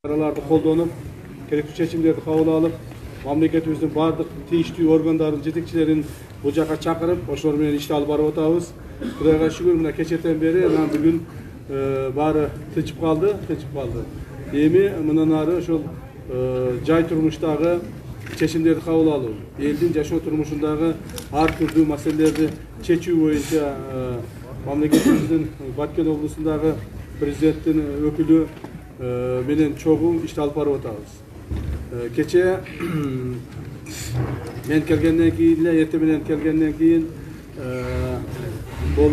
Aralarda koldonup, gerekli çeşimleri kabul alıp, mamleketimizin bardıq teyişli organların, jetekçilerin bu jaka çakırıp, oşlar menen işti alıp barıp otabız. Kudayga şükür, mına keçeten beri, bugün bari tıçıp kaldı. Emi, mından arı, oşol jay turmuştagı çeşimleri kabul alıp, eldin jaşoo turmuşundagı ar türlü meselelerdi çeçүү boyunca mamleketimizin Batken oblusundagı prezidentin ökülü menen çoğum işte alıp barıp otabız. Keçe men kelgenden keyin erте менен kelgenden keyin bol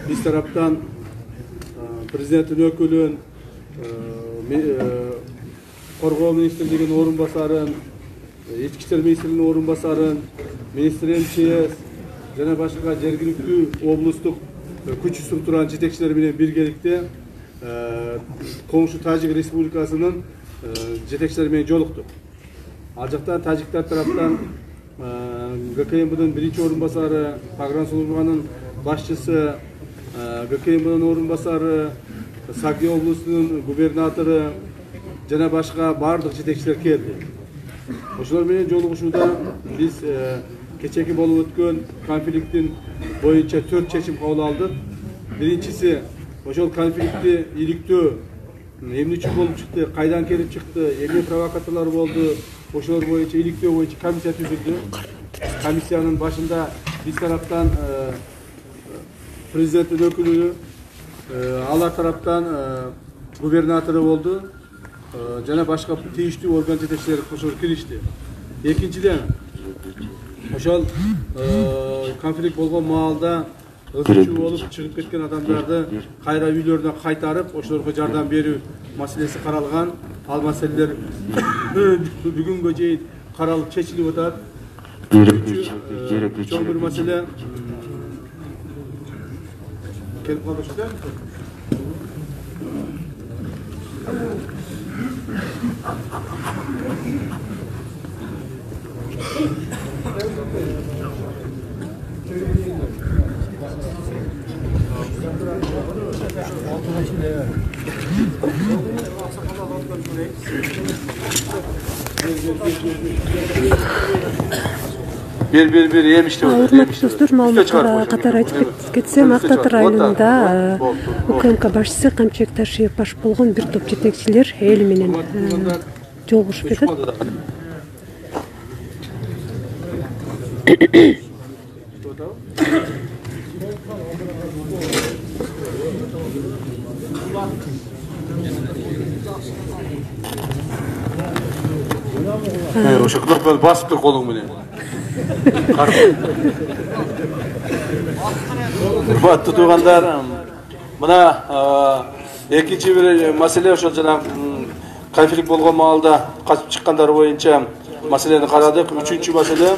biz taraftan prezidentin ökülün Korgоо Ministrliğinin orunbasarın, İçki işler Ministrliğinin orunbasarın, Ministr MЧС jana başka jergilikli oblustuk күч структуранын жетекчилери менен биргеликте Komşu Tacik Respublikası'nın жетекчилери менен жолуктук. Ал жактан тажиктер тараптан ГКМБ'нын биринчи орунбасары, Пагран службанын башчысы, ГКМБ'нын орунбасары, Саки облусунун губернатору жана башка бардык жетекчилер келди. Ошолор менен жолугушууда биз кечеки болуп өткөн конфликттин боюнча 4 чечим кабыл алдык. Биринчиси ошол конфликтти иликтөө эмне үчүн болуп чыкты, кайдан келип чыкты, эмне провокаторлор болду, ошолор боюнча иликтөө боюнча комиссия түзүлдү. Комиссиянын башында биз тараптан президенттин өкүлү, алар тараптан губернатору болду. Жана башка тийиштүү орган жетекчилери ошол киришти. Экинчиден ошол конфликт болгон маалда ысчуу болуп чыгып кеткен адамдарды кайра үйлөрүнө кайтарып, ошолорго жардам берүү маселеси каралган. Ал маселелер бүгүнгө чейин каралып чечилип атат. Чоң бир маселе келип калышты. Bir yemişti orada. Урматтуу достор, маалыматтар катары айтып кетсем, Ак Татыр районунда УКМК башчысы Камчыбек Ташиев баш болгон бир топ жетекчилер эл менен жолугушуп жатат. Ошондой böyle basıp dur kolun menен. Урматтуу туугандар, мына экинчи бир маселе ошол жана конфликт болгон маалда качып чыккандар боюнча маселени карадык. Үчүнчү маселе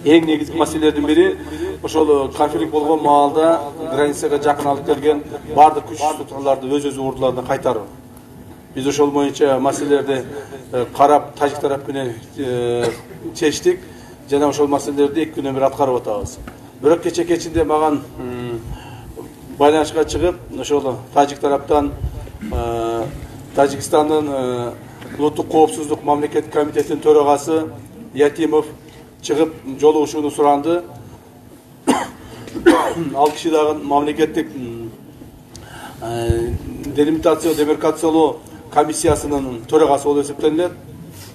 эң негизги маселелердин бири ошол конфликт болгон маалда границага жакын алып келген бардык күч структураларды өз ордуларына кайтаруу. Biz ошол боюнча маселелерди карап, тажик тарап менен чечтик жана ошол маселелерди 2 күнөн бир аткарып атабыз. Бирок кечинде маган байланышка чыгып, ошол тажик тараптан Тажикстандын улуттук коопсуздук мамлекеттик комитетинин төрагасы Ятимов чыгып жолугушууну суранды. Ал киши дагы мамлекеттик делимитация, демаркациялоо комиссиясынын төрагасы болуп эсептелет.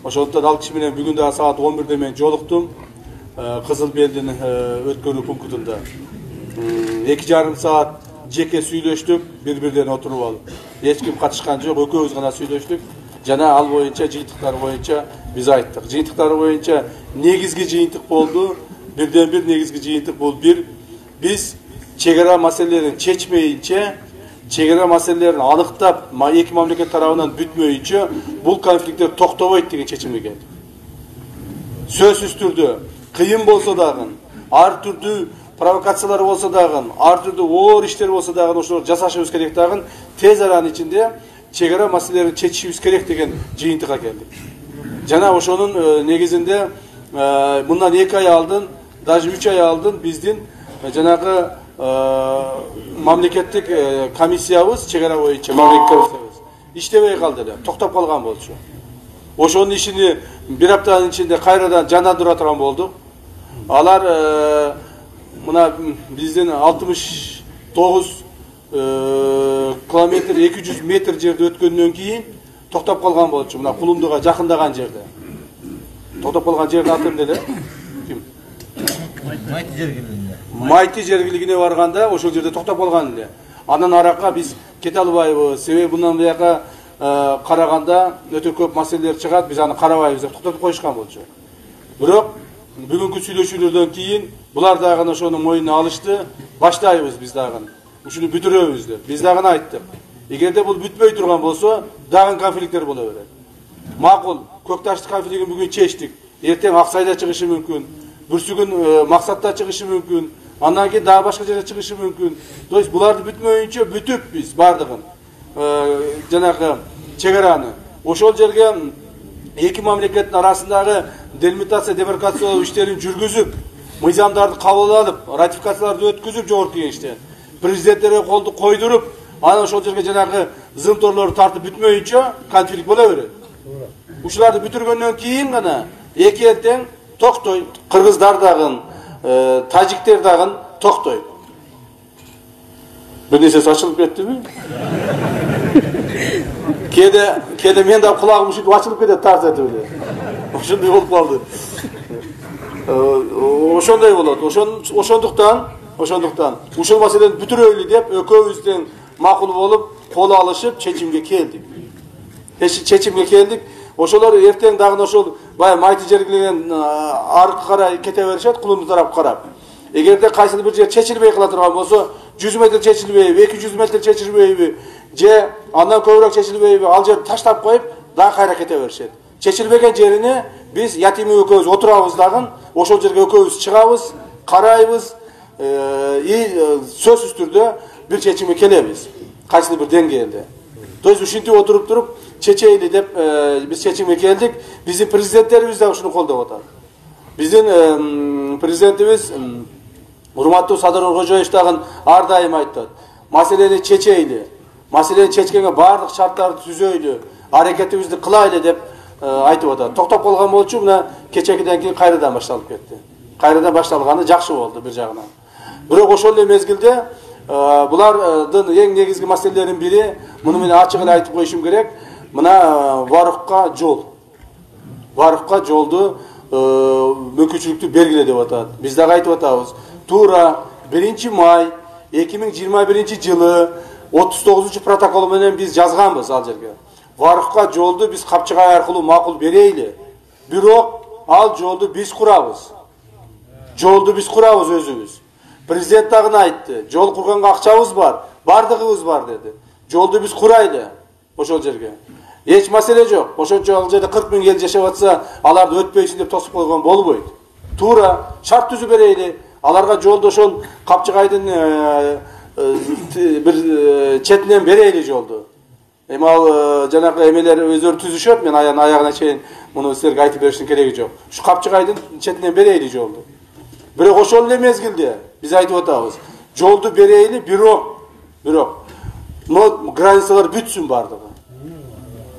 Ошондуктан ал киши менен бүгүн дагы саат 11-де мен жолуктум Кызыл Белдин өткөрүү пунктунда. 2,5 саат жеке сүйлөштүк, бири-бирине отуруп алып. Эч ким катышкан жок, экөөбүз гана сүйлөштүк. Жана ал боюнча жыйынтыктар боюнча биз айттык. Жыйынтыктар боюнча негизги жыйынтык болду. Бирден бир негизги жыйынтык бул бир. Биз чегара маселелерин чечмейинче, чегара маселелерин аныктап, эки мамлекет тарабынан бүтмөйүнчө бул конфликттер токтобойт деген чечимге келди. Сөзсүз түрдө кыйын болсо дагы, ар түрдүү провокациялар болсо дагы, ар түрдүү оор иштер болсо дагы ошолор жасашыбыз керек дагы, тез аранын ичинде чегара маселелерин чечишибиз керек деген жыйынтыкка келдик. Жана ошонун негизинде мындан 2 ай алдын, даже 3 ай алдын биздин жанагы мамлекеттик комиссиябыз, чегара боюнча мамлекеттик комиссиябыз иштебей калды эле, токтоп калган болчу. Ошонун ишини бир аптанын ичинде кайрадан жандандыра турган болдук. Алар мына биздин 69 километр 200 метр жерде өткөндөн кийин токтоп калган болчу. Мына Кулумдуга жакындаган жерде. Токтоп калган жердин аты эмне эле? Ким? Майти жергилигине барганда ошол жерде токтоп калган эле. Андан аракка биз кете албайбыз. Себеби мындан бияка караганда өтө көп маселелер чыгат, биз аны карабайбыз деп токтотуп коюшкан болчу. Бирок бүгүнкү сүйлөшүүлөрдөн кийин булар дагы ошону мойнуна алышты. Баштайбыз биз дагы. Ушуну бүтүрөбүз деп. Биз дагы айттык. Эгерде бул бүтпөй турган болсо, дагы конфликттер боло берет. Макул, Көкташтык конфликтин бүгүн чечтик. Эртең Аксайда чыгышы мүмкүн. Бүрсүгүн максатта чыгышы мүмкүн. Андан кийин дагы башка жерде чыгышы мүмкүн. То есть буларды бүтмөйүнчө бүтүп биз бардыгын жанагы чек араны ошол жерге эки мамлекеттин арасындагы делимитация демаркациялоо иштерин жүргүзүп, мыйзамдарды кабыл алып, ратификацияларды өткүзүп жогорку кеңештен президенттерге колду койдуруп, анан ошол жерге жанагы зымторлорду тартып бүтмөйүнчө конфликт боло берет. Ушуларды бүтүргөндөн кийин гана эки эртең токтойт. Кыргыздар дагы, тажиктер дагы токтойт. Bir nesi açılıp gitti mi? Kede men de kulağım üşüdü, açılıp gitti tarz etti öyle. Oşunday olup kaldı. Oşonday болады. Oşonduktan, uşul maseleni bütüröylü deyip, ökövüzden makul olup, kolu alışıp, çeçimge keldik. Çeçimge keldik. Oşolar erteң dagы ошол баягы майты жергилеген аркы карай кете беришет, кулумду тарап карап. Эгерде кайсыл бир жер чечилбей кала турган болсо, 100 метр чечилбейби, 200 метр чечилбейби, же андан көбүрөөк чечилбейби, ал жерди таштап коюп, дагы кайра кете беришет. Чечилбеген жерине биз ятими экөөбүз отурабыз дагы, ошол жерге экөөбүз чыгабыз, карайбыз, сөзсүз түрдө бир чечимге келебиз. Кайсыл бир деңгээлде. То есть ушинтип отуруп туруп, чечейли деп биз чечимге келдик. Биздин президенттерибиз да ушуну колдоп атат. Биздин президентибиз урматтуу Садыр Нуркожоевич дагы ар дайым айтат. Маселени чечейли. Маселени чечкенге бардык шарттарды түзөйлү, аракетибизди кылайлы деп айтып атат. Токтоп калган болчу, мына кечекиден кийин кайрадан башталып кетти. Кайрадан башталганы жакшы болду бир жагынан. Бирок ошол эле мезгилде булардын эң негизги маселелеринин бири, муну мен ачык эле айтып коюшум керек, мына Варукка жол. Варукка жолду мүмкүнчүлүктү бергиле деп атат. Биз дагы айтып атабыз. Тура 1 май 2021 жылы 39 протокол менен биз жазганбыз ал жерге. Варукка жолду биз Капчыгай аркылуу макул берейли. Бирок ал жолду биз курабыз. Жолду биз курабыз өзүбүз. Президент дагы айтты. Жол курганга акчабыз бар, бардыгыбыз бар деди. Жолду биз курайлы ошол жерге. Эч маселе жок. Ошончо ал жерде 40 000 ел жашап атса, аларды өтпөйсүн деп тосуп койгон болбойт. Тура шарт түзүп берейли. Аларга жолду ошол Капчыгайдын бир четинен берейли жолду. Эми ал жанагы эмелер өздөрү түзүшөт, мен аягына чейин муну силерге айтып бериштин кереги жок. Ушу Капчыгайдын четинен берейли жолду. Бирок ошол эле мезгилде биз айтып атабыз. Жолду берейли, бирок но границалар бүтсүн бардыгы.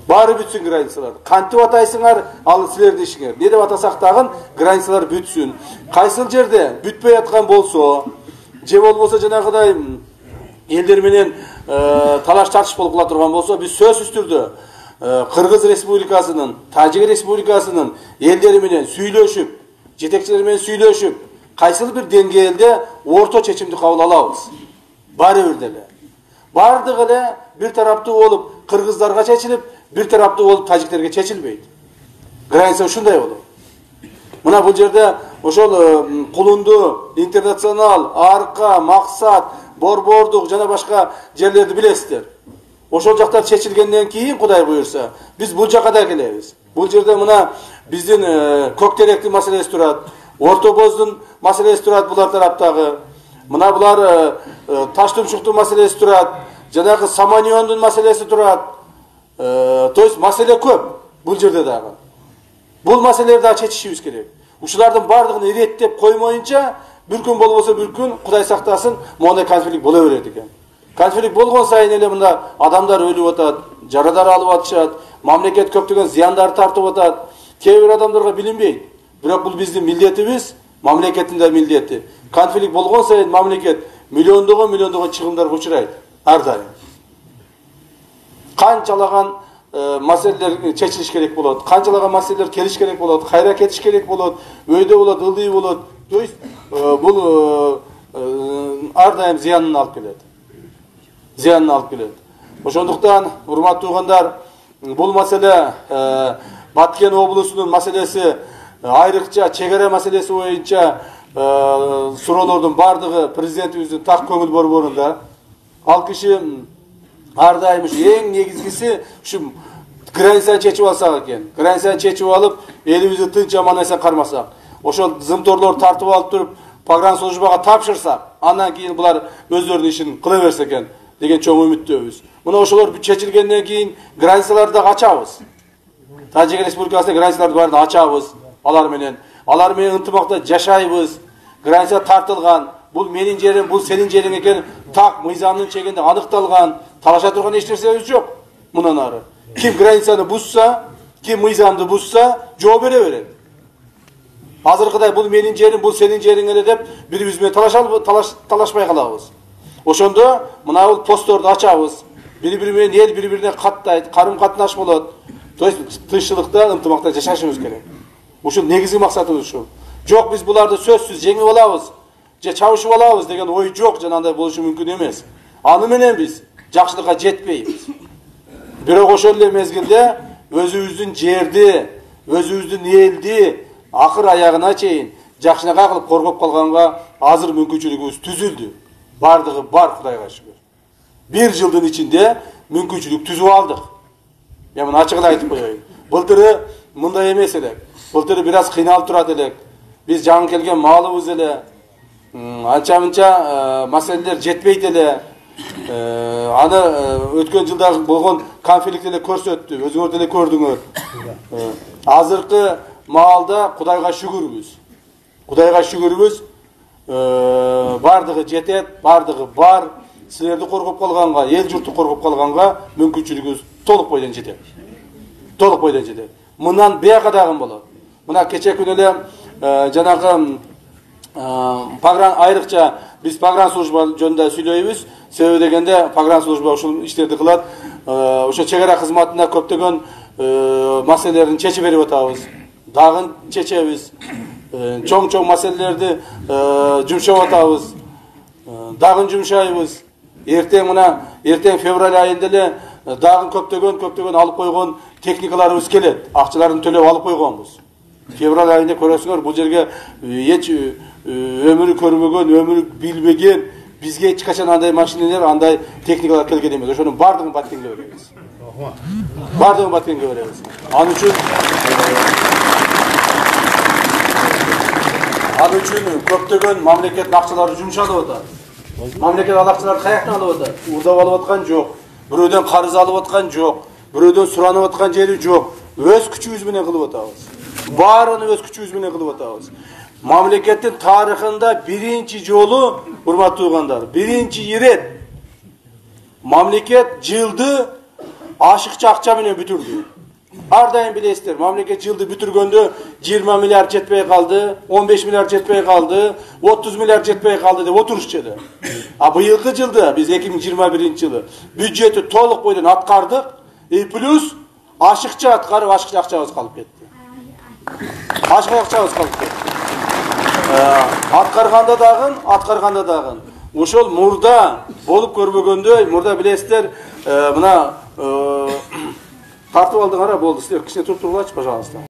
Баары бүтсүн границалар. Кантип атайсыңар, ал силердин ишиңер. Не деп атасак дагы границалар бүтсүн. Кайсыл жерде бүтпөй аткан болсо, же болбосо жанагыдай элдер менен талаш тартыш болуп кала турган болсо, биз сөзсүз түрдө Кыргыз Республикасынын, Тажик Республикасынын элдери менен сүйлөшүп, жетекчилери менен сүйлөшүп, кайсыл бир деңгээлде орто чечимди кабыл алабыз. Баары бир деле. Бардыгы эле бир тараптуу болуп кыргыздарга чечилип, бир тараптуу болуп тажиктерге чечилбейт. Граница ушундай болот. Мына бул жерде ошол Кулунду, Интернационал, Арка, Максат, Борбордук жана башка жерлерди билесиздер. Ошол жактар чечилгенден кийин Кудай буйрса, биз бул жакка да келебиз. Бул жерде мына биздин Көктеректин маселеси турат, Орто Боздун маселеси турат булар тараптагы. Мына булар Таштумчуктун маселеси турат, жанагы Саманиондун маселеси турат. То есть маселе көп бул жерде дагы. Бул маселелерди да чечишибиз керек. Ушулардын бардыгын иреттеп коймоюнча, бир күн болбосо бир күн Кудай сактасын, мондай конфликт боло берет экен. Конфликт болгон сайын эле мында адамдар өлүп атат, жарадар алып атышат, мамлекет көптөгөн зыяндар тартып атат. Кээ бир адамдарга билинбейт. Бирок бул биздин милдетибиз, мамлекеттин да милдети. Конфликт болгон сайын мамлекет миллиондогон чыгымдарга учурайт ар дайым. Канчалаган маселелер чечилиш керек болот, канчалаган маселелер келиш керек болот, кайра кетиш керек болот, өйдө болот, ылдый болот. То есть бул ар дайым зыянын алып келет. Зыянын алып келет. Ошондуктан, урматтуу туугандар, бул маселе Баткен облусунун маселеси, айрыкча чегара маселеси боюнча суроолордун бардыгы президентибиздин так көңүл борборунда. Ал киши ар дайым эң негизгиси ушу границаны чечип алсак экен. Границаны чечип алып, элибизди тынч аман эсен кармасак, ошол зымторлорду тартып алып туруп, погранслужбага тапшырсак, андан кийин булар өздөрүнүн ишин кыла берсе экен деген чоң үмүттөбүз. Мына ошолор чечилгенден кийин границаларды да ачабыз. Тажик Республикасында границаларды баарын ачабыз. Алар менен ынтымакта жашайбыз. Граница тартылган. Бул менин жерим, бул сенин жериң экен, так мыйзамдын чегинде аныкталган. Талаша турган эч нерсебиз жок. Мындан ары ким границаны бузса, ким мыйзамды бузса, жооп бере берет. Азыркыдай бул менин жерим, бул сенин жериң эле деп бири-бириз менен талашпай калабыз. Ошондо мына бул постторду ачабыз. Бири-бири менен эл бири-бирине каттайт, карым-катнаш болот. То есть тынччылыкта, ынтымакта жашашыбыз керек. Ушул негизги максатыбыз ушул. Жок, биз буларды сөзсүз жеңип алабыз, же чабышып алабыз деген ой жок, жана андай болушу мүмкүн эмес. Аны менен биз жакшылыкка жетпейбиз. Бирок ошол эле мезгилде өзүбүздүн жерди, өзүбүздүн элди акыр аягына чейин жакшынакай кылып коргоп калганга азыр мүмкүнчүлүгүбүз түзүлдү. Бардыгы бар, Кудайга шүгүр. 1 жылдын ичинде мүмкүнчүлүк түзүп алдык. Мен муну ачык эле айтып коеюн. Былтыры мындай эмес элек. Былтыры бир аз кыйналып турат элек. Биз жаңы келген маалыбыз эле. Анча-мынча маселелер жетпейт эле. Аны өткөн жылда болгон конфликт эле көрсөттү. Өзүңөр деле көрдүңөр. Азыркы маалда Кудайга шүгүрбүз. Кудайга шүгүрбүз. Бардыгы жетет, бардыгы бар. Силерди коргоп калганга, эл журтту коргоп калганга мүмкүнчүлүгүбүз толук бойдон жетет. Толук бойдон жетет. Мындан бияка дагы болот. Мына кече күнү эле жанагы айрыкча биз погранслужба жөнүндө сүйлөйбүз. Себеби дегенде погранслужба ушул иштерди кылат. Ошо чегара кызматына көптөгөн маселелерин чечип берип атабыз. Дагы чечебиз. Чоң маселелерди жумшап атабыз. Дагы жумшайбыз. Эртең февраль айында эле дагы көптөгөн алып койгон техникаларыбыз келет. Акчаларын төлөп алып койгонбуз. Февраль айында көрөсүңөр, бул жерге эч өмүрү көрбөгөн, өмүрү билбеген, бизге эч качан андай машиналар, андай техникалар келген эмес. Ошонун бардыгын Баткенге беребиз. Бардыгын Баткенге беребиз. Ал үчүн көптөгөн мамлекеттин акчалары жумшалып атат. Мамлекет ал акчаларды каяктан алып атат? Уурдап алып аткан жок. Бирөөдөн карыз алып аткан жок. Бирөөдөн суранып аткан жери жок. Өз күчүбүз менен кылып атабыз. Баарын өз күчүбүз менен кылып атабыз. Мамлекеттин тарыхында биринчи жолу, урматтуу туугандар, биринчи ирет мамлекет жылды ашыкча акча менен бүтүрдү. Ар дайым билесиздер, мамлекет жылды бүтүргөндө 20 миллиард жетпей калды, 15 миллиард жетпей калды, 30 миллиард жетпей калды деп отурушчу эле. А быйылкы жылда биз 2021-жылы бюджетти толук бойдон аткардык, плюс ашыкча аткарып, ашыкча акчабыз калып кетти. Ашыкча акчабыз калып кетти. Аткарганда дагы ошол мурда болуп көрбөгөндөй, мурда билесиздер, мына тартып алдыңар, болду. Силер кичине туруп тургулачы, пожалуйста.